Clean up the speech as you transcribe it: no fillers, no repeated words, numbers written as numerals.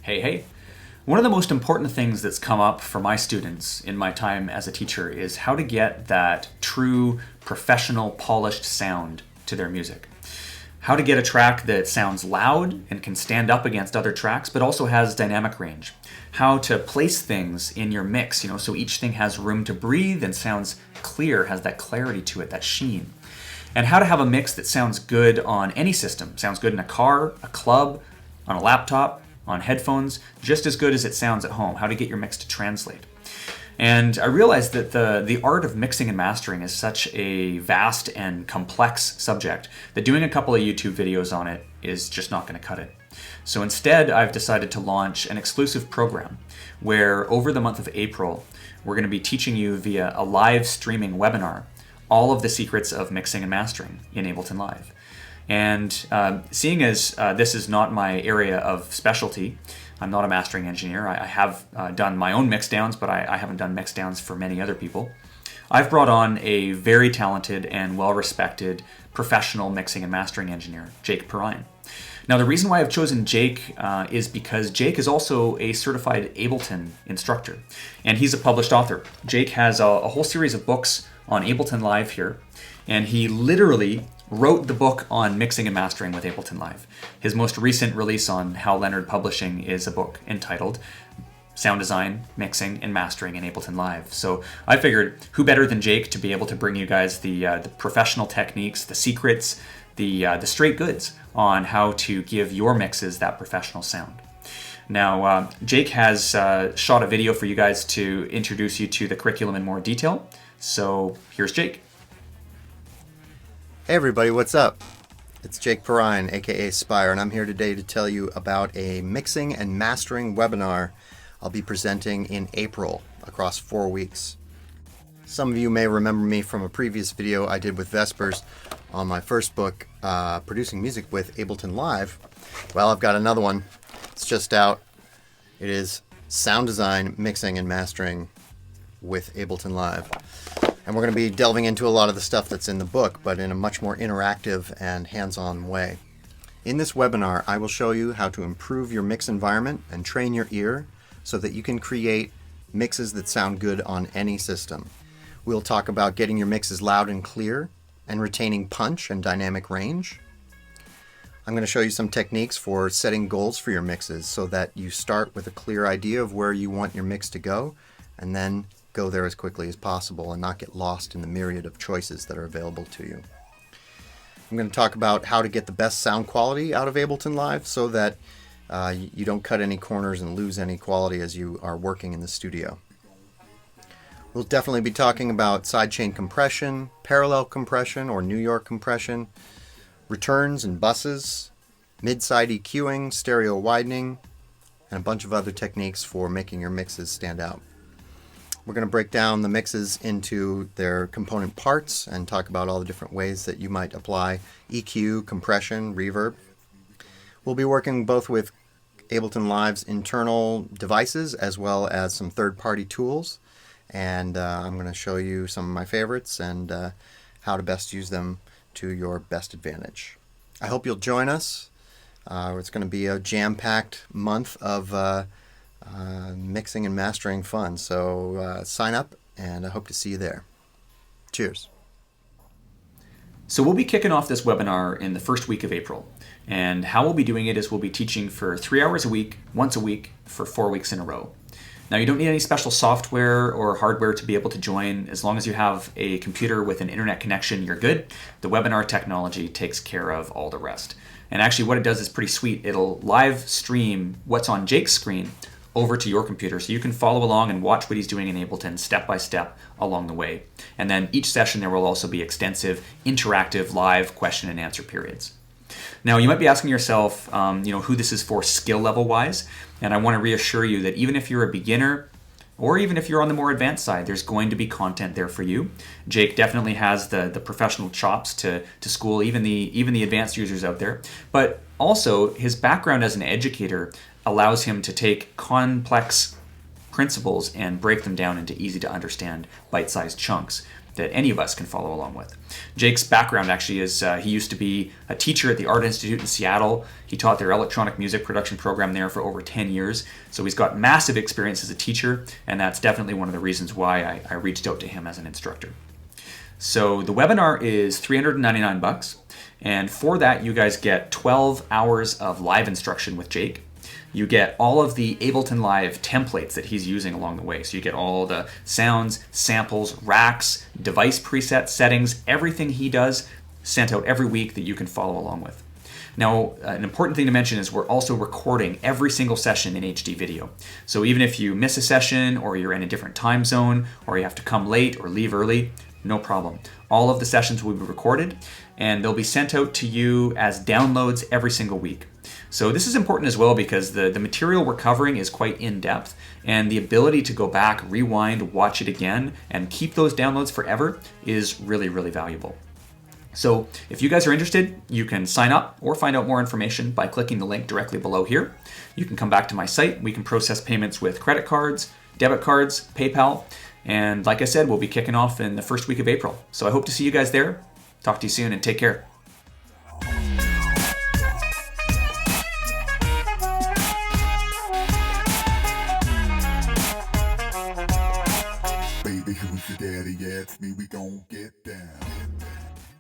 Hey. One of the most important things that's come up for my students in my time as a teacher is how to get that true, professional, polished sound to their music. How to get a track that sounds loud and can stand up against other tracks, but also has dynamic range. How to place things in your mix, so each thing has room to breathe and sounds clear, has that clarity to it, that sheen. And how to have a mix that sounds good on any system. Sounds good in a car, a club, on a laptop, on headphones, just as good as it sounds at home. How to get your mix to translate. And I realized that the art of mixing and mastering is such a vast and complex subject that doing a couple of YouTube videos on it is just not going to cut it. So instead, I've decided to launch an exclusive program where over the month of April, we're going to be teaching you via a live streaming webinar all of the secrets of mixing and mastering in Ableton Live. And seeing as this is not my area of specialty, I'm not a mastering engineer. I have done my own mixdowns, but I haven't done mixdowns for many other people. I've brought on a very talented and well-respected professional mixing and mastering engineer, Jake Perrine. Now, the reason why I've chosen Jake is because Jake is also a certified Ableton instructor, and he's a published author. Jake has a whole series of books on Ableton Live here, and he literally wrote the book on mixing and mastering with Ableton Live. His most recent release on Hal Leonard Publishing is a book entitled Sound Design, Mixing, and Mastering in Ableton Live. So I figured, who better than Jake to be able to bring you guys the professional techniques, the secrets, the straight goods on how to give your mixes that professional sound. Now, Jake has shot a video for you guys to introduce you to the curriculum in more detail. So here's Jake. Hey everybody, what's up? It's Jake Perrine, aka Spire, and I'm here today to tell you about a mixing and mastering webinar I'll be presenting in April across 4 weeks. Some of you may remember me from a previous video I did with Vespers on my first book, Producing Music with Ableton Live. Well, I've got another one. It's just out. It is Sound Design, Mixing, and Mastering with Ableton Live. And we're going to be delving into a lot of the stuff that's in the book, but in a much more interactive and hands-on way. In this webinar, I will show you how to improve your mix environment and train your ear so that you can create mixes that sound good on any system. We'll talk about getting your mixes loud and clear and retaining punch and dynamic range. I'm going to show you some techniques for setting goals for your mixes so that you start with a clear idea of where you want your mix to go and then go there as quickly as possible and not get lost in the myriad of choices that are available to you. I'm going to talk about how to get the best sound quality out of Ableton Live so that you don't cut any corners and lose any quality as you are working in the studio. We'll definitely be talking about sidechain compression, parallel compression or New York compression, returns and buses, mid-side EQing, stereo widening, and a bunch of other techniques for making your mixes stand out. We're going to break down the mixes into their component parts and talk about all the different ways that you might apply EQ, compression, reverb. We'll be working both with Ableton Live's internal devices as well as some third-party tools. And I'm going to show you some of my favorites and how to best use them to your best advantage. I hope you'll join us. It's going to be a jam-packed month of mixing and mastering fun. So sign up and I hope to see you there. Cheers. So we'll be kicking off this webinar in the first week of April. And how we'll be doing it is we'll be teaching for 3 hours a week, once a week, for 4 weeks in a row. Now, you don't need any special software or hardware to be able to join. As long as you have a computer with an internet connection, you're good. The webinar technology takes care of all the rest. And actually what it does is pretty sweet. It'll live stream what's on Jake's screen over to your computer so you can follow along and watch what he's doing in Ableton step by step along the way. And then each session there will also be extensive, interactive, live question and answer periods. Now, you might be asking yourself, who this is for skill level wise, and I want to reassure you that even if you're a beginner or even if you're on the more advanced side, there's going to be content there for you. Jake definitely has the professional chops to school even the advanced users out there, but also his background as an educator allows him to take complex principles and break them down into easy to understand bite-sized chunks. that any of us can follow along with. Jake's background actually is he used to be a teacher at the Art Institute in Seattle. He taught their electronic music production program there for over 10 years. So he's got massive experience as a teacher, and that's definitely one of the reasons why I reached out to him as an instructor. So the webinar is $399, and for that you guys get 12 hours of live instruction with Jake. You get all of the Ableton Live templates that he's using along the way. So you get all the sounds, samples, racks, device presets, settings, everything he does sent out every week that you can follow along with. Now, an important thing to mention is we're also recording every single session in HD video. So even if you miss a session, or you're in a different time zone, or you have to come late or leave early, no problem. All of the sessions will be recorded, and they'll be sent out to you as downloads every single week. So this is important as well because the material we're covering is quite in-depth, and the ability to go back, rewind, watch it again, and keep those downloads forever is really, really valuable. So if you guys are interested, you can sign up or find out more information by clicking the link directly below here. You can come back to my site. We can process payments with credit cards, debit cards, PayPal, and like I said, we'll be kicking off in the first week of April. So I hope to see you guys there. Talk to you soon and take care. Baby, who's your daddy? Ask me, we gon' get down.